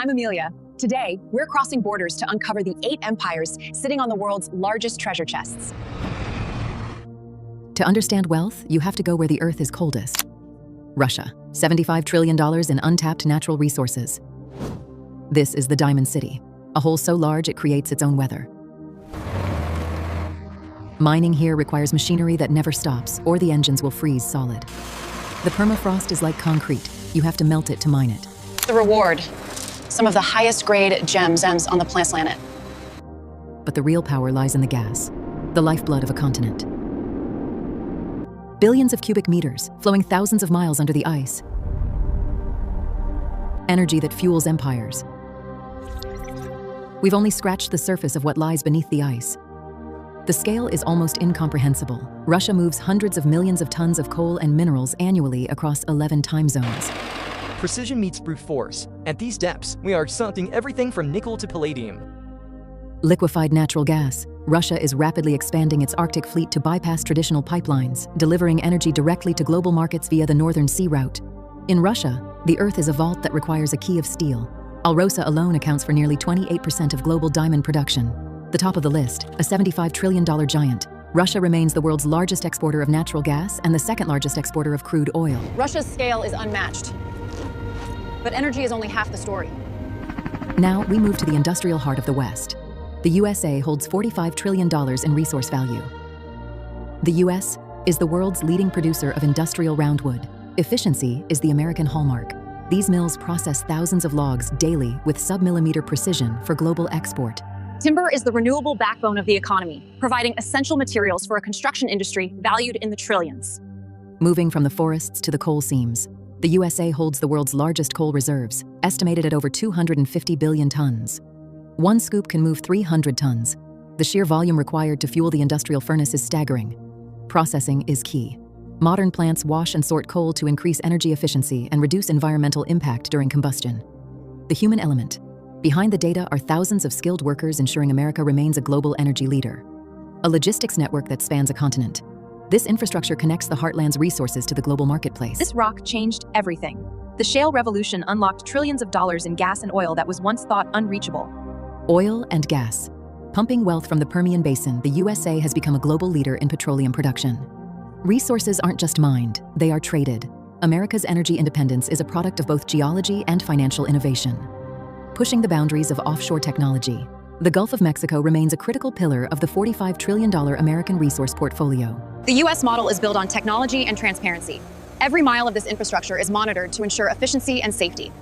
I'm Amelia. Today, we're crossing borders to uncover the 8 empires sitting on the world's largest treasure chests. To understand wealth, you have to go where the earth is coldest. Russia, $75 trillion in untapped natural resources. This is the Diamond City, a hole so large it creates its own weather. Mining here requires machinery that never stops, or the engines will freeze solid. The permafrost is like concrete. You have to melt it to mine it. The reward, some of the highest grade gems on the planet. But the real power lies in the gas, the lifeblood of a continent. Billions of cubic meters, flowing thousands of miles under the ice. Energy that fuels empires. We've only scratched the surface of what lies beneath the ice. The scale is almost incomprehensible. Russia moves hundreds of millions of tons of coal and minerals annually across 11 time zones. Precision meets brute force. At these depths, we are extracting everything from nickel to palladium. Liquefied natural gas. Russia is rapidly expanding its Arctic fleet to bypass traditional pipelines, delivering energy directly to global markets via the Northern Sea route. In Russia, the Earth is a vault that requires a key of steel. Alrosa alone accounts for nearly 28% of global diamond production. The top of the list, a $75 trillion giant. Russia remains the world's largest exporter of natural gas and the second largest exporter of crude oil. Russia's scale is unmatched, but energy is only half the story. Now we move to the industrial heart of the West. The USA holds $45 trillion in resource value. The US is the world's leading producer of industrial roundwood. Efficiency is the American hallmark. These mills process thousands of logs daily with sub-millimeter precision for global export. Timber is the renewable backbone of the economy, providing essential materials for a construction industry valued in the trillions. Moving from the forests to the coal seams, the USA holds the world's largest coal reserves, estimated at over 250 billion tons. One scoop can move 300 tons. The sheer volume required to fuel the industrial furnace is staggering. Processing is key. Modern plants wash and sort coal to increase energy efficiency and reduce environmental impact during combustion. The human element. Behind the data are thousands of skilled workers ensuring America remains a global energy leader. A logistics network that spans a continent. This infrastructure connects the heartland's resources to the global marketplace. This rock changed everything. The shale revolution unlocked trillions of dollars in gas and oil that was once thought unreachable. Oil and gas. Pumping wealth from the Permian Basin, the USA has become a global leader in petroleum production. Resources aren't just mined, they are traded. America's energy independence is a product of both geology and financial innovation. Pushing the boundaries of offshore technology, the Gulf of Mexico remains a critical pillar of the $45 trillion American resource portfolio. The US model is built on technology and transparency. Every mile of this infrastructure is monitored to ensure efficiency and safety.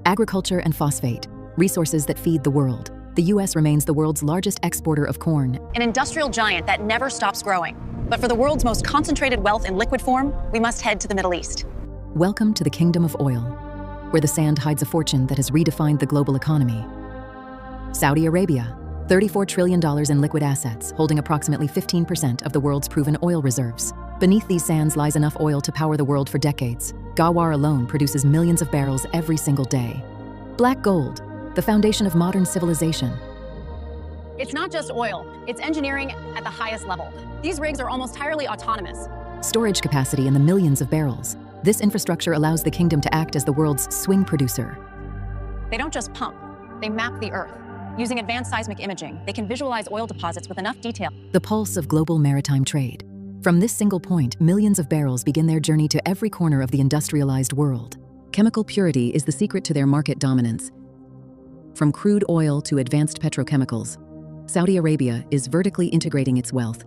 Agriculture and phosphate, resources that feed the world. The US remains the world's largest exporter of corn. An industrial giant that never stops growing. But for the world's most concentrated wealth in liquid form, we must head to the Middle East. Welcome to the Kingdom of Oil, where the sand hides a fortune that has redefined the global economy. Saudi Arabia, $34 trillion in liquid assets, holding approximately 15% of the world's proven oil reserves. Beneath these sands lies enough oil to power the world for decades. Ghawar alone produces millions of barrels every single day. Black gold, the foundation of modern civilization. It's not just oil, it's engineering at the highest level. These rigs are almost entirely autonomous. Storage capacity in the millions of barrels. This infrastructure allows the kingdom to act as the world's swing producer. They don't just pump, they map the earth. Using advanced seismic imaging, they can visualize oil deposits with enough detail. The pulse of global maritime trade. From this single point, millions of barrels begin their journey to every corner of the industrialized world. Chemical purity is the secret to their market dominance. From crude oil to advanced petrochemicals, Saudi Arabia is vertically integrating its wealth.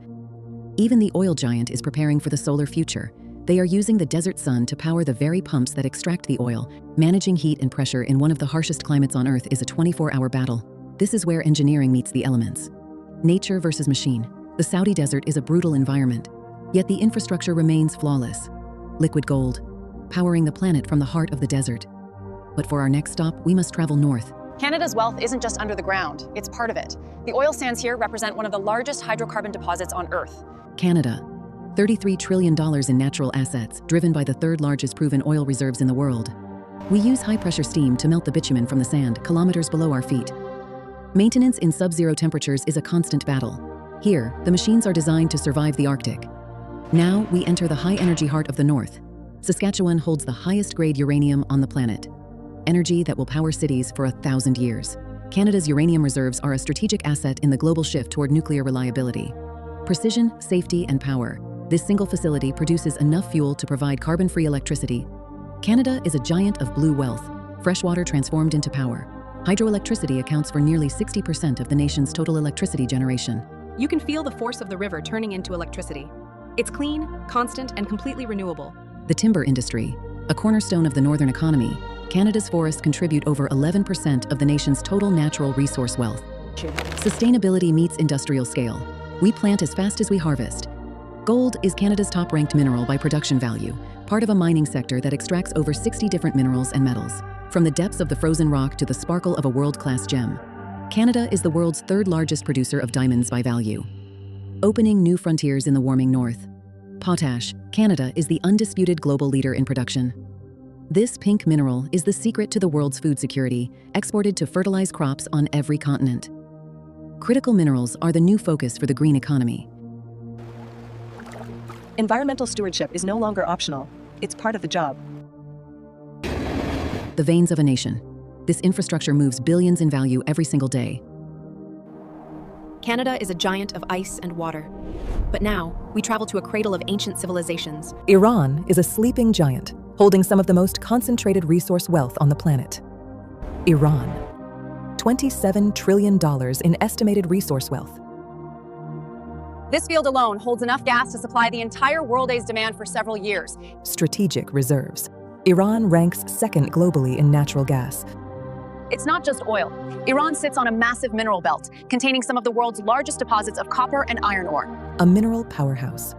Even the oil giant is preparing for the solar future. They are using the desert sun to power the very pumps that extract the oil. Managing heat and pressure in one of the harshest climates on Earth is a 24-hour battle. This is where engineering meets the elements. Nature versus machine. The Saudi desert is a brutal environment, yet the infrastructure remains flawless. Liquid gold, powering the planet from the heart of the desert. But for our next stop, we must travel north. Canada's wealth isn't just under the ground, it's part of it. The oil sands here represent one of the largest hydrocarbon deposits on Earth. Canada, $33 trillion in natural assets, driven by the third largest proven oil reserves in the world. We use high-pressure steam to melt the bitumen from the sand kilometers below our feet. Maintenance in sub-zero temperatures is a constant battle. Here, the machines are designed to survive the Arctic. Now, we enter the high-energy heart of the north. Saskatchewan holds the highest-grade uranium on the planet. energy that will power cities for 1,000 years. Canada's uranium reserves are a strategic asset in the global shift toward nuclear reliability. Precision, safety, and power. This single facility produces enough fuel to provide carbon-free electricity. Canada is a giant of blue wealth, freshwater transformed into power. Hydroelectricity accounts for nearly 60% of the nation's total electricity generation. You can feel the force of the river turning into electricity. It's clean, constant, and completely renewable. The timber industry, a cornerstone of the northern economy. Canada's forests contribute over 11% of the nation's total natural resource wealth. Sustainability meets industrial scale. We plant as fast as we harvest. Gold is Canada's top-ranked mineral by production value, part of a mining sector that extracts over 60 different minerals and metals. From the depths of the frozen rock to the sparkle of a world-class gem, Canada is the world's third-largest producer of diamonds by value. Opening new frontiers in the warming north. Potash, Canada is the undisputed global leader in production. This pink mineral is the secret to the world's food security, exported to fertilize crops on every continent. Critical minerals are the new focus for the green economy. Environmental stewardship is no longer optional. It's part of the job. The veins of a nation. This infrastructure moves billions in value every single day. Canada is a giant of ice and water. But now, we travel to a cradle of ancient civilizations. Iran is a sleeping giant, holding some of the most concentrated resource wealth on the planet. Iran. $27 trillion in estimated resource wealth. This field alone holds enough gas to supply the entire world's demand for several years. Strategic reserves. Iran ranks second globally in natural gas. It's not just oil. Iran sits on a massive mineral belt containing some of the world's largest deposits of copper and iron ore. A mineral powerhouse.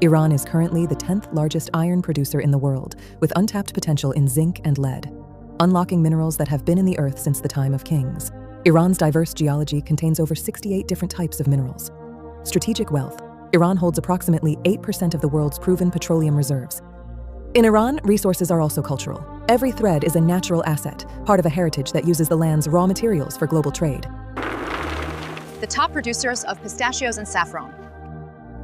Iran is currently the 10th largest iron producer in the world, with untapped potential in zinc and lead, unlocking minerals that have been in the earth since the time of kings. Iran's diverse geology contains over 68 different types of minerals. Strategic wealth. Iran holds approximately 8% of the world's proven petroleum reserves. In Iran, resources are also cultural. Every thread is a natural asset, part of a heritage that uses the land's raw materials for global trade. The top producers of pistachios and saffron.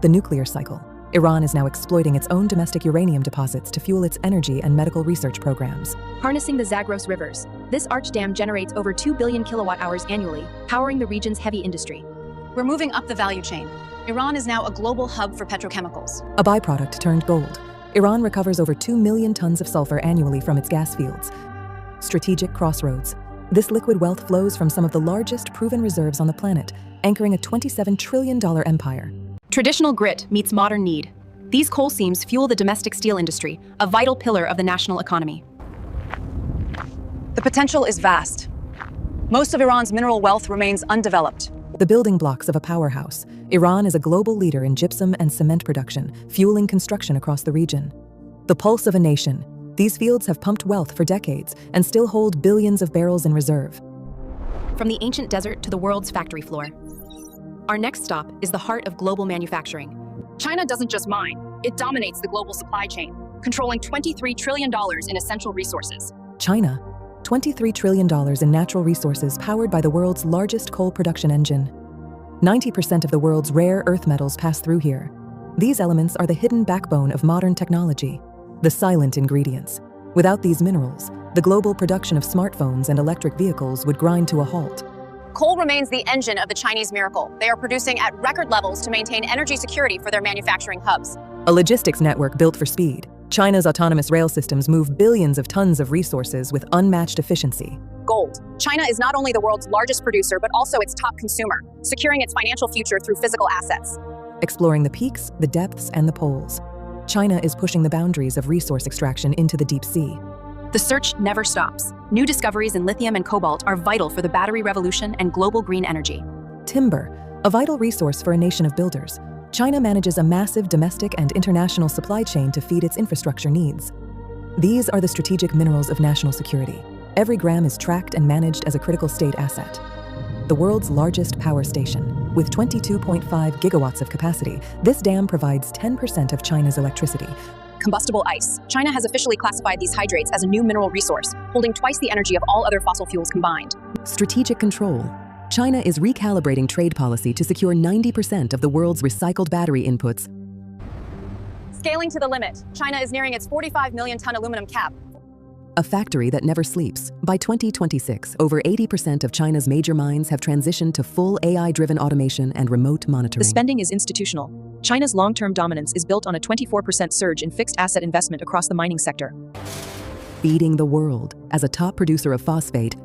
The nuclear cycle. Iran is now exploiting its own domestic uranium deposits to fuel its energy and medical research programs. Harnessing the Zagros rivers, this arch dam generates over 2 billion kilowatt-hours annually, powering the region's heavy industry. We're moving up the value chain. Iran is now a global hub for petrochemicals. A byproduct turned gold. Iran recovers over 2 million tons of sulfur annually from its gas fields. Strategic crossroads. This liquid wealth flows from some of the largest proven reserves on the planet, anchoring a $27 trillion empire. Traditional grit meets modern need. These coal seams fuel the domestic steel industry, a vital pillar of the national economy. The potential is vast. Most of Iran's mineral wealth remains undeveloped. The building blocks of a powerhouse. Iran is a global leader in gypsum and cement production, fueling construction across the region. The pulse of a nation. These fields have pumped wealth for decades and still hold billions of barrels in reserve. From the ancient desert to the world's factory floor. Our next stop is the heart of global manufacturing. China doesn't just mine, it dominates the global supply chain, controlling $23 trillion in essential resources. China. $23 trillion in natural resources powered by the world's largest coal production engine. 90% of the world's rare earth metals pass through here. These elements are the hidden backbone of modern technology, the silent ingredients. Without these minerals, the global production of smartphones and electric vehicles would grind to a halt. Coal remains the engine of the Chinese miracle. They are producing at record levels to maintain energy security for their manufacturing hubs. A logistics network built for speed. China's autonomous rail systems move billions of tons of resources with unmatched efficiency. Gold. China is not only the world's largest producer, but also its top consumer, securing its financial future through physical assets. Exploring the peaks, the depths, and the poles. China is pushing the boundaries of resource extraction into the deep sea. The search never stops. New discoveries in lithium and cobalt are vital for the battery revolution and global green energy. Timber, a vital resource for a nation of builders. China manages a massive domestic and international supply chain to feed its infrastructure needs. These are the strategic minerals of national security. Every gram is tracked and managed as a critical state asset. The world's largest power station, with 22.5 gigawatts of capacity, this dam provides 10% of China's electricity. Combustible ice. China has officially classified these hydrates as a new mineral resource, holding twice the energy of all other fossil fuels combined. Strategic control. China is recalibrating trade policy to secure 90% of the world's recycled battery inputs. Scaling to the limit. China is nearing its 45 million ton aluminum cap. a factory that never sleeps. By 2026, over 80% of China's major mines have transitioned to full AI-driven automation and remote monitoring. The spending is institutional. China's long-term dominance is built on a 24% surge in fixed asset investment across the mining sector. Feeding the world. As a top producer of phosphate,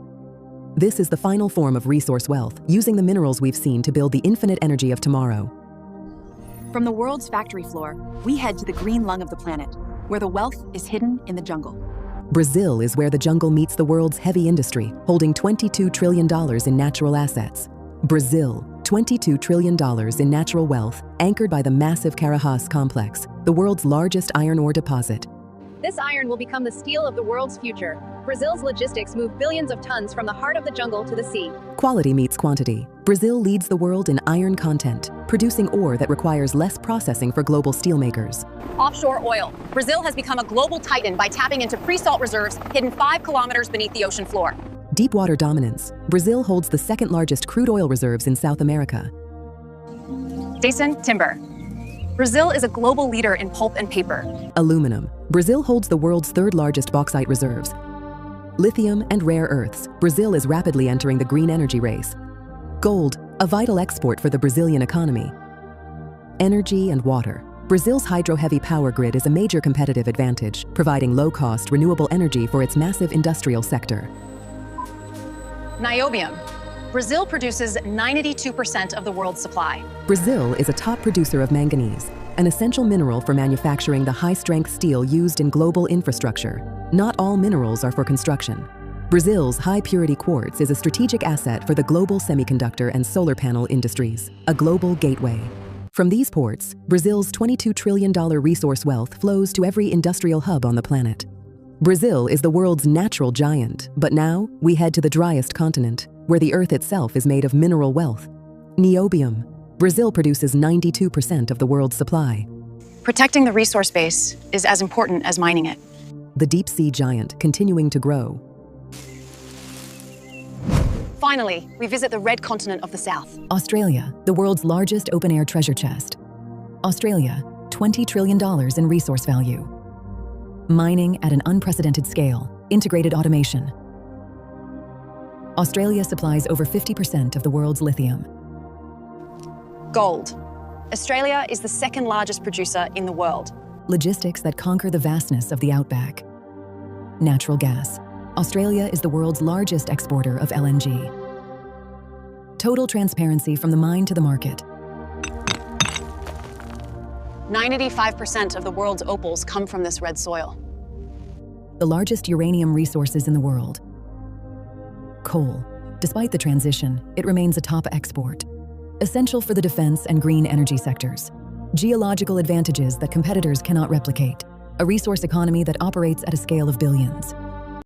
this is the final form of resource wealth, using the minerals we've seen to build the infinite energy of tomorrow. From the world's factory floor, we head to the green lung of the planet, where the wealth is hidden in the jungle. Brazil is where the jungle meets the world's heavy industry, holding $22 trillion in natural assets. Brazil, $22 trillion in natural wealth, anchored by the massive powerhouse complex, the world's largest iron ore deposit. This iron will become the steel of the world's future. Brazil's logistics move billions of tons from the heart of the jungle to the sea. Quality meets quantity. Brazil leads the world in iron content, producing ore that requires less processing for global steelmakers. Offshore oil. Brazil has become a global titan by tapping into pre-salt reserves hidden 5 kilometers beneath the ocean floor. Deepwater dominance. Brazil holds the second largest crude oil reserves in South America. Jason, timber. Brazil is a global leader in pulp and paper. Aluminum. Brazil holds the world's third largest bauxite reserves. Lithium and rare earths. Brazil is rapidly entering the green energy race. Gold, a vital export for the Brazilian economy. Energy and water. Brazil's hydro-heavy power grid is a major competitive advantage, providing low-cost, renewable energy for its massive industrial sector. Niobium. Brazil produces 92% of the world's supply. Brazil is a top producer of manganese, an essential mineral for manufacturing the high-strength steel used in global infrastructure. Not all minerals are for construction. Brazil's high-purity quartz is a strategic asset for the global semiconductor and solar panel industries, a global gateway. From these ports, Brazil's $22 trillion resource wealth flows to every industrial hub on the planet. Brazil is the world's natural giant, but now we head to the driest continent, where the Earth itself is made of mineral wealth. Niobium. Brazil produces 92% of the world's supply. Protecting the resource base is as important as mining it. The deep-sea giant continuing to grow. Finally, we visit the red continent of the South. Australia, the world's largest open-air treasure chest. Australia, $20 trillion in resource value. Mining at an unprecedented scale, integrated automation. Australia supplies over 50% of the world's lithium. Gold. Australia is the second largest producer in the world. Logistics that conquer the vastness of the outback. Natural gas. Australia is the world's largest exporter of LNG. Total transparency from the mine to the market. 95% of the world's opals come from this red soil. The largest uranium resources in the world. Coal. Despite the transition, it remains a top export. Essential for the defense and green energy sectors. Geological advantages that competitors cannot replicate. A resource economy that operates at a scale of billions.